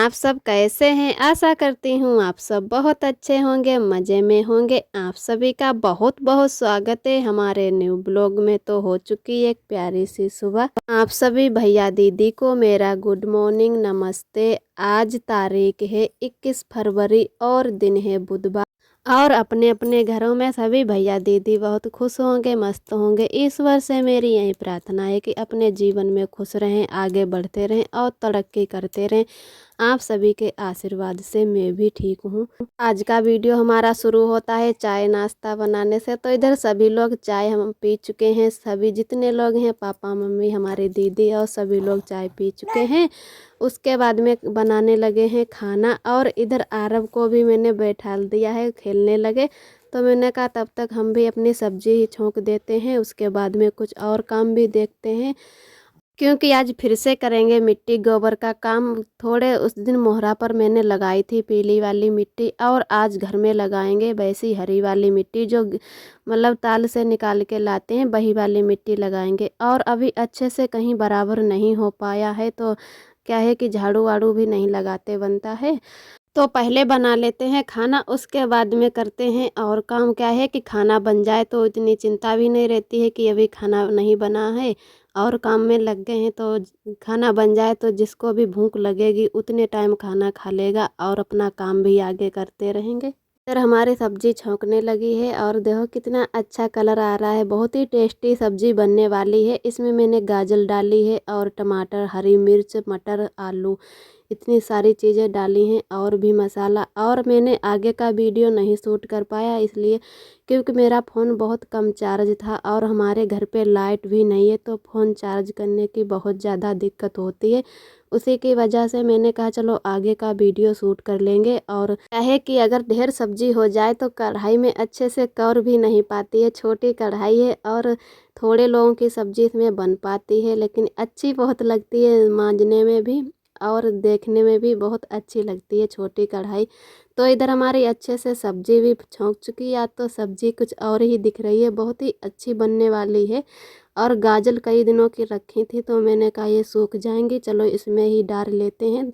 आप सब कैसे हैं? आशा करती हूँ आप सब बहुत अच्छे होंगे, मज़े में होंगे। आप सभी का बहुत-बहुत स्वागत है हमारे न्यू ब्लॉग में। तो हो चुकी एक प्यारी सी सुबह। आप सभी भैया दीदी को मेरा गुड मॉर्निंग, नमस्ते। आज तारीख है 21 फरवरी और दिन है बुधवार। और अपने अपने घरों में सभी भैया दीदी बहुत खुश होंगे, मस्त होंगे। ईश्वर से मेरी यही प्रार्थना है कि अपने जीवन में खुश रहें, आगे बढ़ते रहें और तरक्की करते रहें। आप सभी के आशीर्वाद से मैं भी ठीक हूँ। आज का वीडियो हमारा शुरू होता है चाय नाश्ता बनाने से। तो इधर सभी लोग चाय हम पी चुके हैं, सभी जितने लोग हैं, पापा मम्मी हमारी दीदी और सभी लोग चाय पी चुके हैं। उसके बाद में बनाने लगे हैं खाना। और इधर आरव को भी मैंने बैठा दिया है, खेलने लगे। तो मैंने कहा तब तक हम भी अपनी सब्जी ही छोंक देते हैं, उसके बाद में कुछ और काम भी देखते हैं, क्योंकि आज फिर से करेंगे मिट्टी गोबर का काम। थोड़े उस दिन मोहरा पर मैंने लगाई थी पीली वाली मिट्टी, और आज घर में लगाएंगे वैसी हरी वाली मिट्टी जो मतलब ताल से निकाल के लाते हैं, वही वाली मिट्टी लगाएंगे। और अभी अच्छे से कहीं बराबर नहीं हो पाया है, तो क्या है कि झाड़ू वाड़ू भी नहीं लगाते बनता है। तो पहले बना लेते हैं खाना, उसके बाद में करते हैं और काम। क्या है कि खाना बन जाए तो इतनी चिंता भी नहीं रहती है कि अभी खाना नहीं बना है और काम में लग गए हैं। तो खाना बन जाए तो जिसको भी भूख लगेगी उतने टाइम खाना खा लेगा और अपना काम भी आगे करते रहेंगे। इधर हमारी सब्जी छौंकने लगी है और देखो कितना अच्छा कलर आ रहा है। बहुत ही टेस्टी सब्जी बनने वाली है। इसमें मैंने गाजर डाली है और टमाटर, हरी मिर्च, मटर, आलू, इतनी सारी चीज़ें डाली हैं और भी मसाला। और मैंने आगे का वीडियो नहीं शूट कर पाया इसलिए क्योंकि मेरा फ़ोन बहुत कम चार्ज था और हमारे घर पे लाइट भी नहीं है, तो फ़ोन चार्ज करने की बहुत ज़्यादा दिक्कत होती है। उसी की वजह से मैंने कहा चलो आगे का वीडियो शूट कर लेंगे। और क्या है कि अगर ढेर सब्जी हो जाए तो कढ़ाई में अच्छे से कौर भी नहीं पाती है। छोटी कढ़ाई है और थोड़े लोगों की सब्जी इसमें बन पाती है, लेकिन अच्छी बहुत लगती है मांजने में भी और देखने में भी बहुत अच्छी लगती है छोटी कढ़ाई। तो इधर हमारी अच्छे से सब्जी भी छौंक चुकी है। आज तो सब्जी कुछ और ही दिख रही है, बहुत ही अच्छी बनने वाली है। और गाजर कई दिनों की रखी थी तो मैंने कहा ये सूख जाएंगी, चलो इसमें ही डाल लेते हैं।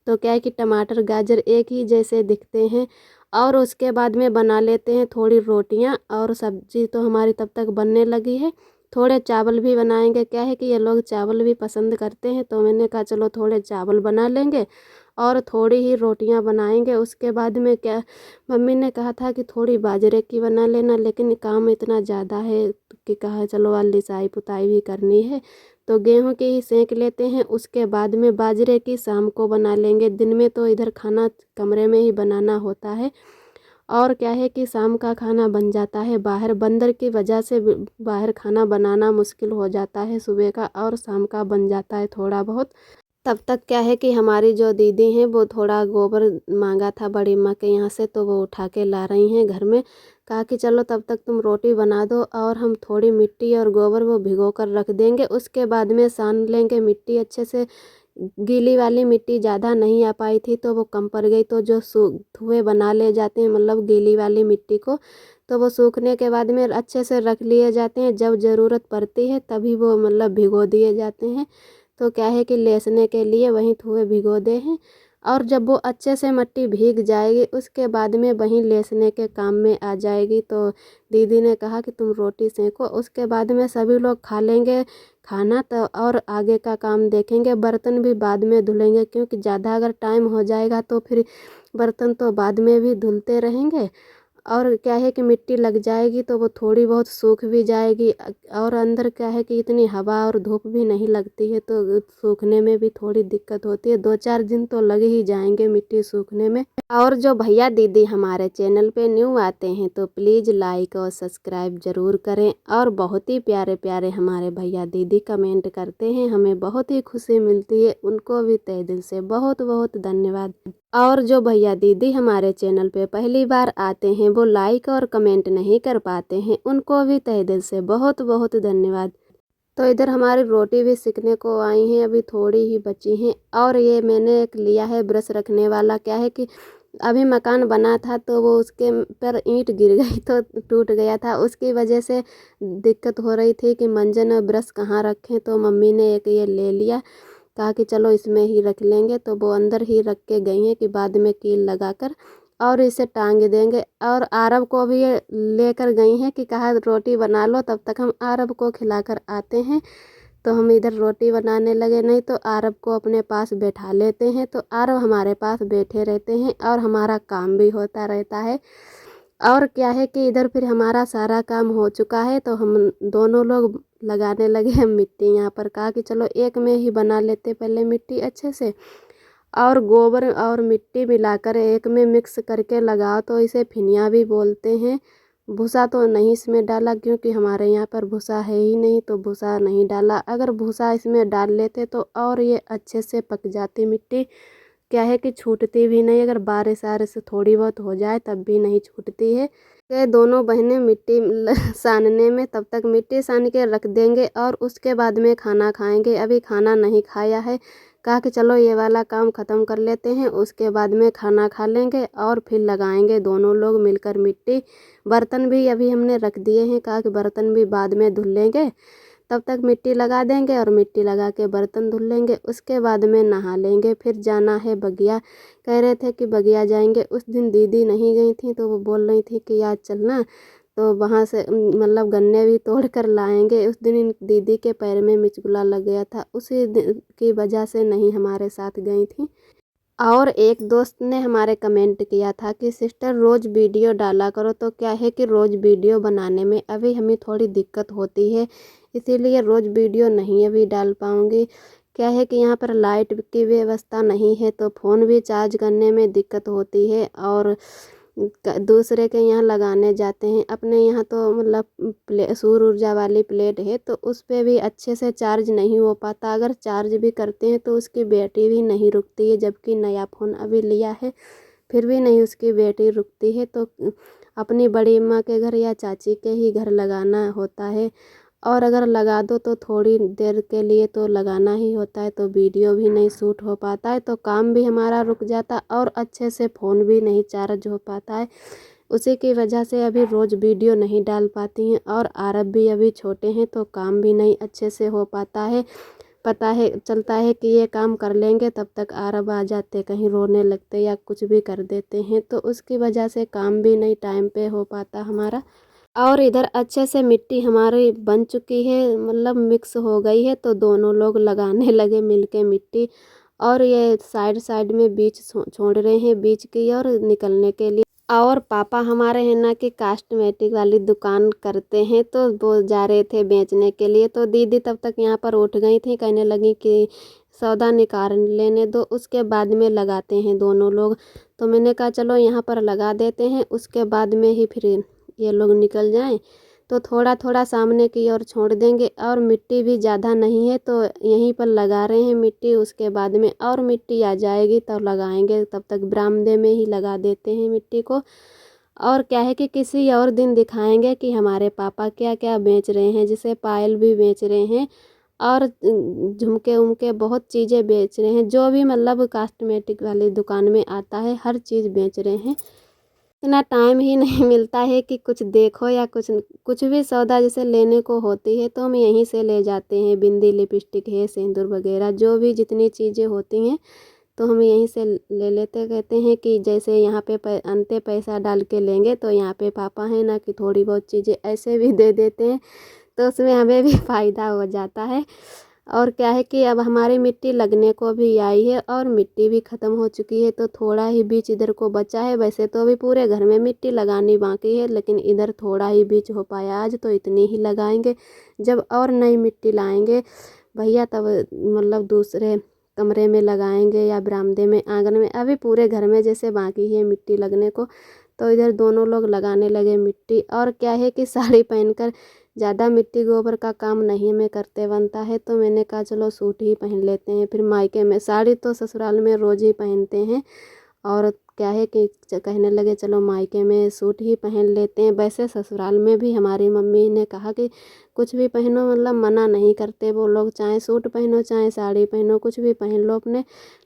तो क्या है कि टमाटर गाजर एक ही जैसे दिखते हैं। और उसके बाद में बना लेते हैं थोड़ी रोटियां, और सब्जी तो हमारी तब तक बनने लगी है। थोड़े चावल भी बनाएंगे। क्या है कि ये लोग चावल भी पसंद करते हैं, तो मैंने कहा चलो थोड़े चावल बना लेंगे और थोड़ी ही रोटियां बनाएंगे। उसके बाद में क्या, मम्मी ने कहा था कि थोड़ी बाजरे की बना लेना, लेकिन काम इतना ज़्यादा है कि कहा चलो वाली लिसाई पुताई भी करनी है, तो गेहूं की ही सेंक लेते हैं। उसके बाद में बाजरे की शाम को बना लेंगे। दिन में तो इधर खाना कमरे में ही बनाना होता है। और क्या है कि शाम का खाना बन जाता है बाहर। बंदर की वजह से बाहर खाना बनाना मुश्किल हो जाता है सुबह का, और शाम का बन जाता है थोड़ा बहुत। तब तक क्या है कि हमारी जो दीदी हैं वो थोड़ा गोबर मांगा था बड़ी माँ के यहाँ से, तो वो उठा के ला रही हैं घर में। कहा कि चलो तब तक तुम रोटी बना दो और हम थोड़ी मिट्टी और गोबर वो भिगो कर रख देंगे। उसके बाद में सान लेंगे मिट्टी अच्छे से। गीली वाली मिट्टी ज़्यादा नहीं आ पाई थी तो वो कम पड़ गई, तो जो धुएँ बना ले जाते हैं मतलब गीली वाली मिट्टी को, तो वो सूखने के बाद में अच्छे से रख लिए जाते हैं। जब ज़रूरत पड़ती है तभी वो मतलब भिगो दिए जाते हैं। तो क्या है कि लेसने के लिए वहीं धुएँ भिगो दे हैं। और जब वो अच्छे से मिट्टी भीग जाएगी उसके बाद में वहीं लेसने के काम में आ जाएगी। तो दीदी ने कहा कि तुम रोटी सेंको, उसके बाद में सभी लोग खा लेंगे खाना, तो और आगे का काम देखेंगे। बर्तन भी बाद में धुलेंगे, क्योंकि ज़्यादा अगर टाइम हो जाएगा तो फिर बर्तन तो बाद में भी धुलते रहेंगे। और क्या है कि मिट्टी लग जाएगी तो वो थोड़ी बहुत सूख भी जाएगी। और अंदर क्या है कि इतनी हवा और धूप भी नहीं लगती है, तो सूखने में भी थोड़ी दिक्कत होती है। 2-4 दिन तो लग ही जाएंगे मिट्टी सूखने में। और जो भैया दीदी हमारे चैनल पे न्यू आते हैं तो प्लीज़ लाइक और सब्सक्राइब ज़रूर करें। और बहुत ही प्यारे प्यारे हमारे भैया दीदी कमेंट करते हैं, हमें बहुत ही खुशी मिलती है। उनको भी तहे दिल से बहुत बहुत धन्यवाद। और जो भैया दीदी हमारे चैनल पे पहली बार आते हैं वो लाइक और कमेंट नहीं कर पाते हैं, उनको भी तहे दिल से बहुत बहुत धन्यवाद। तो इधर हमारी रोटी भी सिकने को आई हैं, अभी थोड़ी ही बची हैं। और ये मैंने एक लिया है ब्रश रखने वाला। क्या है कि अभी मकान बना था तो वो उसके पर ईंट गिर गई तो टूट गया था, उसकी वजह से दिक्कत हो रही थी कि मंजन और ब्रश कहाँ रखें। तो मम्मी ने एक ये ले लिया। कहा कि चलो इसमें ही रख लेंगे, तो वो अंदर ही रख के गई हैं कि बाद में कील लगाकर और इसे टांग देंगे। और आरब को भी ये लेकर गई हैं कि कहा रोटी बना लो, तब तक हम आरब को खिलाकर आते हैं। तो हम इधर रोटी बनाने लगे, नहीं तो आरब को अपने पास बैठा लेते हैं, तो आरब हमारे पास बैठे रहते हैं और हमारा काम भी होता रहता है। और क्या है कि इधर फिर हमारा सारा काम हो चुका है, तो हम दोनों लोग लगाने लगे हैं मिट्टी। यहाँ पर कहा कि चलो एक में ही बना लेते पहले मिट्टी अच्छे से, और गोबर और मिट्टी मिलाकर एक में मिक्स करके लगाओ, तो इसे फिनिया भी बोलते हैं। भूसा तो नहीं इसमें डाला, क्योंकि हमारे यहाँ पर भूसा है ही नहीं, तो भूसा नहीं डाला। अगर भूसा इसमें डाल लेते तो और ये अच्छे से पक जाती मिट्टी। क्या है कि छूटती भी नहीं, अगर बारिश आरिश थोड़ी बहुत हो जाए तब भी नहीं छूटती है। ये दोनों बहनें मिट्टी सानने में, तब तक मिट्टी सान के रख देंगे और उसके बाद में खाना खाएंगे। अभी खाना नहीं खाया है, कहा कि चलो ये वाला काम ख़त्म कर लेते हैं, उसके बाद में खाना खा लेंगे और फिर लगाएंगे दोनों लोग मिलकर मिट्टी। बर्तन भी अभी हमने रख दिए हैं, कहा कि बर्तन भी बाद में धुल लेंगे, तब तक मिट्टी लगा देंगे और मिट्टी लगा के बर्तन धुल लेंगे। उसके बाद में नहा लेंगे। फिर जाना है बगिया, कह रहे थे कि बगिया जाएंगे। उस दिन दीदी नहीं गई थी, तो वो बोल रही थी कि आज चलना, तो वहाँ से मतलब गन्ने भी तोड़ कर लाएंगे। उस दिन इन दीदी के पैर में मिचगुला लग गया था, उसी की वजह से नहीं हमारे साथ गई थी। और एक दोस्त ने हमारे कमेंट किया था कि सिस्टर रोज़ वीडियो डाला करो, तो क्या है कि रोज़ वीडियो बनाने में अभी हमें थोड़ी दिक्कत होती है, इसीलिए रोज़ वीडियो नहीं अभी डाल पाऊँगी। क्या है कि यहाँ पर लाइट की व्यवस्था नहीं है, तो फ़ोन भी चार्ज करने में दिक्कत होती है, और दूसरे के यहाँ लगाने जाते हैं। अपने यहाँ तो मतलब सौर ऊर्जा वाली प्लेट है, तो उस पर भी अच्छे से चार्ज नहीं हो पाता। अगर चार्ज भी करते हैं तो उसकी बैटरी भी नहीं रुकती है, जबकि नया फ़ोन अभी लिया है फिर भी नहीं उसकी बैटरी रुकती है। तो अपनी बड़ी अम्मा के घर या चाची के ही घर लगाना होता है, और अगर लगा दो तो थोड़ी देर के लिए तो लगाना ही होता है, तो वीडियो भी नहीं शूट हो पाता है, तो काम भी हमारा रुक जाता और अच्छे से फ़ोन भी नहीं चार्ज हो पाता है। उसी की वजह से अभी रोज़ वीडियो नहीं डाल पाती हैं, और आरब भी अभी छोटे हैं, तो काम भी नहीं अच्छे से हो पाता है। पता है चलता है कि ये काम कर लेंगे, तब तक आरब आ जाते, कहीं रोने लगते या कुछ भी कर देते हैं, तो उसकी वजह से काम भी नहीं टाइम पे हो पाता हमारा। और इधर अच्छे से मिट्टी हमारी बन चुकी है, मतलब मिक्स हो गई है, तो दोनों लोग लगाने लगे मिलके मिट्टी। और ये साइड साइड में बीज छोड़ रहे हैं बीज की और निकलने के लिए। और पापा हमारे हैं ना कि कॉस्मेटिक वाली दुकान करते हैं, तो वो जा रहे थे बेचने के लिए, तो दीदी तब तक यहाँ पर उठ गई थी, कहने लगी कि सौदा निकाल लेने दो, उसके बाद में लगाते हैं दोनों लोग। तो मैंने कहा चलो यहाँ पर लगा देते हैं, उसके बाद में ही फिर ये लोग निकल जाएं, तो थोड़ा थोड़ा सामने की ओर छोड़ देंगे। और मिट्टी भी ज़्यादा नहीं है, तो यहीं पर लगा रहे हैं मिट्टी, उसके बाद में और मिट्टी आ जाएगी तो लगाएंगे, तब तक बरामदे में ही लगा देते हैं मिट्टी को। और क्या है कि किसी और दिन दिखाएंगे कि हमारे पापा क्या क्या बेच रहे हैं, जैसे पायल भी बेच रहे हैं और झुमके उमके बहुत चीज़ें बेच रहे हैं, जो भी मतलब कॉस्मेटिक वाली दुकान में आता है हर चीज़ बेच रहे हैं। इतना टाइम ही नहीं मिलता है कि कुछ देखो या कुछ भी सौदा जैसे लेने को होती है, तो हम यहीं से ले जाते हैं। बिंदी लिपस्टिक है, सिंदूर वगैरह जो भी जितनी चीज़ें होती हैं, तो हम यहीं से ले लेते। कहते हैं कि जैसे यहाँ पे अंते पैसा डाल के लेंगे, तो यहाँ पे पापा हैं ना कि थोड़ी बहुत चीज़ें ऐसे भी दे देते हैं, तो उसमें हमें भी फ़ायदा हो जाता है। और क्या है कि अब हमारी मिट्टी लगने को भी आई है और मिट्टी भी ख़त्म हो चुकी है, तो थोड़ा ही बीच इधर को बचा है। वैसे तो अभी पूरे घर में मिट्टी लगानी बाकी है, लेकिन इधर थोड़ा ही बीच हो पाया आज, तो इतनी ही लगाएंगे। जब और नई मिट्टी लाएंगे भैया, तब मतलब दूसरे कमरे में लगाएंगे या बरामदे में, आंगन में। अभी पूरे घर में जैसे बाकी है मिट्टी लगने को, तो इधर दोनों लोग लगाने लगे मिट्टी। और क्या है कि साड़ी पहनकर ज़्यादा मिट्टी गोबर का काम नहीं में करते बनता है, तो मैंने कहा चलो सूट ही पहन लेते हैं। फिर मायके में साड़ी तो ससुराल में रोज़ ही पहनते हैं, और क्या है कि कहने लगे चलो मायके में सूट ही पहन लेते हैं। वैसे ससुराल में भी हमारी मम्मी ने कहा कि कुछ भी पहनो, मतलब मना नहीं करते वो लोग, चाहे सूट पहनो चाहे साड़ी पहनो, कुछ भी पहन लो अपने।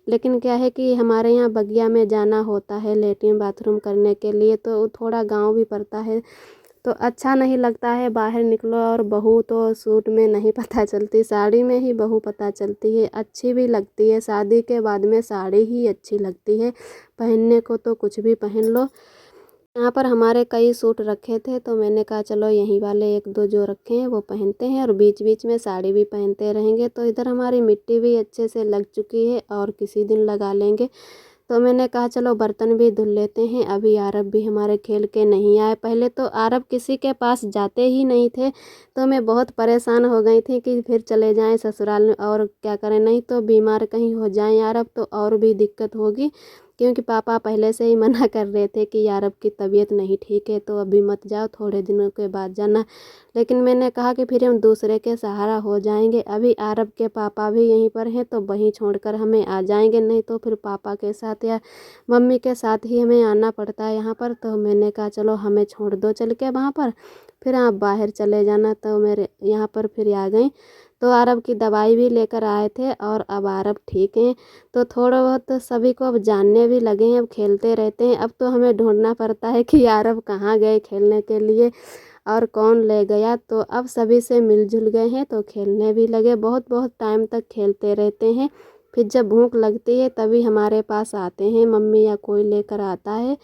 लेकिन क्या है कि हमारे यहाँ बगिया में जाना होता है लेटरिन बाथरूम करने के लिए, तो थोड़ा गाँव भी पड़ता है, तो अच्छा नहीं लगता है बाहर निकलो। और बहू तो सूट में नहीं पता चलती, साड़ी में ही बहू पता चलती है। अच्छी भी लगती है, शादी के बाद में साड़ी ही अच्छी लगती है पहनने को, तो कुछ भी पहन लो। यहाँ पर हमारे कई सूट रखे थे तो मैंने कहा चलो यहीं वाले एक दो जो रखे हैं वो पहनते हैं और बीच बीच में साड़ी भी पहनते रहेंगे। तो इधर हमारी मिट्टी भी अच्छे से लग चुकी है और किसी दिन लगा लेंगे। तो मैंने कहा चलो बर्तन भी धुल लेते हैं। अभी आरब भी हमारे खेल के नहीं आए। पहले तो आरब किसी के पास जाते ही नहीं थे, तो मैं बहुत परेशान हो गई थी कि फिर चले जाएं ससुराल में और क्या करें, नहीं तो बीमार कहीं हो जाएं आरब तो और भी दिक्कत होगी। क्योंकि पापा पहले से ही मना कर रहे थे कि आरब की तबीयत नहीं ठीक है तो अभी मत जाओ, थोड़े दिनों के बाद जाना। लेकिन मैंने कहा कि फिर हम दूसरे के सहारा हो जाएंगे। अभी आरब के पापा भी यहीं पर हैं तो वहीं छोड़कर हमें आ जाएंगे, नहीं तो फिर पापा के साथ या मम्मी के साथ ही हमें आना पड़ता है यहाँ पर। तो मैंने कहा चलो हमें छोड़ दो चल के वहाँ पर, फिर आप बाहर चले जाना। तो मेरे यहाँ पर फिर आ गई। तो आरब की दवाई भी लेकर आए थे और अब आरब ठीक हैं। तो थोड़ा बहुत सभी को अब जानने भी लगे हैं, अब खेलते रहते हैं। अब तो हमें ढूंढना पड़ता है कि आरब कहाँ गए खेलने के लिए और कौन ले गया। तो अब सभी से मिलजुल गए हैं तो खेलने भी लगे, बहुत बहुत टाइम तक खेलते रहते हैं। फिर जब भूख लगती है तभी हमारे पास आते हैं, मम्मी या कोई लेकर आता है,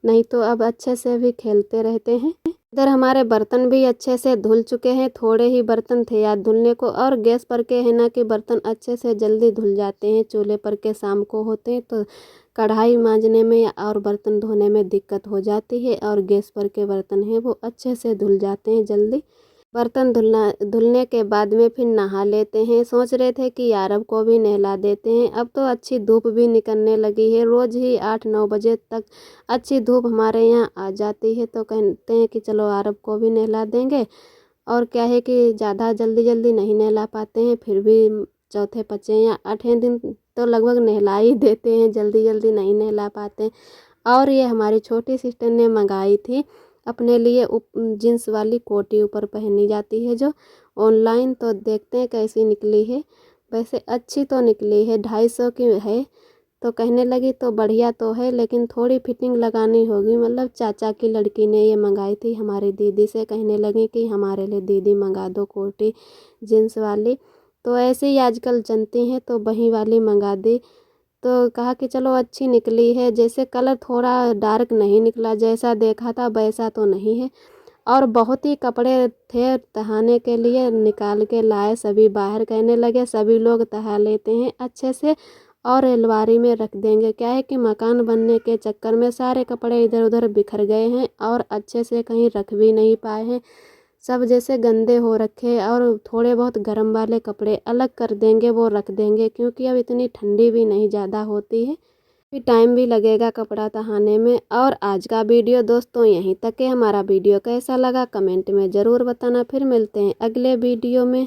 नहीं तो अब अच्छे से भी खेलते रहते हैं। इधर हमारे बर्तन भी अच्छे से धुल चुके हैं, थोड़े ही बर्तन थे याद धुलने को। और गैस पर के है ना कि बर्तन अच्छे से जल्दी धुल जाते हैं, चूल्हे पर के शाम को होते हैं तो कढ़ाई मांजने में और बर्तन धोने में दिक्कत हो जाती है। और गैस पर के बर्तन हैं वो अच्छे से धुल जाते हैं जल्दी। बर्तन धुलने के बाद में फिर नहा लेते हैं। सोच रहे थे कि आरब को भी नहला देते हैं। अब तो अच्छी धूप भी निकलने लगी है, रोज़ ही 8-9 बजे तक अच्छी धूप हमारे यहाँ आ जाती है। तो कहते हैं कि चलो आरब को भी नहला देंगे। और क्या है कि ज़्यादा जल्दी जल्दी नहीं नहला पाते हैं, फिर भी चौथे पाँचवें या 8वें दिन तो लगभग नहला ही देते हैं, जल्दी जल्दी नहीं नहला पाते। और ये हमारी छोटी सिस्टर ने मंगाई थी अपने लिए जींस वाली कोटी ऊपर पहनी जाती है जो ऑनलाइन। तो देखते हैं कैसी निकली है। वैसे अच्छी तो निकली है, 250 की है। तो कहने लगी तो बढ़िया तो है लेकिन थोड़ी फिटिंग लगानी होगी। मतलब चाचा की लड़की ने ये मंगाई थी हमारी दीदी से, कहने लगी कि हमारे लिए दीदी मंगा दो कोटी जींस वाली। तो ऐसे ही आजकल जनती हैं तो वही वाली मंगा दी। तो कहा कि चलो अच्छी निकली है, जैसे कलर थोड़ा डार्क नहीं निकला, जैसा देखा था वैसा तो नहीं है। और बहुत ही कपड़े थे तहाने के लिए, निकाल के लाए सभी बाहर, कहने लगे सभी लोग तहा लेते हैं अच्छे से और अलमारी में रख देंगे। क्या है कि मकान बनने के चक्कर में सारे कपड़े इधर उधर बिखर गए हैं और अच्छे से कहीं रख भी नहीं पाए हैं, सब जैसे गंदे हो रखे। और थोड़े बहुत गर्म वाले कपड़े अलग कर देंगे, वो रख देंगे, क्योंकि अब इतनी ठंडी भी नहीं ज़्यादा होती है, फिर टाइम भी लगेगा कपड़ा तहाने में। और आज का वीडियो दोस्तों यहीं तक है। हमारा वीडियो कैसा लगा कमेंट में ज़रूर बताना। फिर मिलते हैं अगले वीडियो में।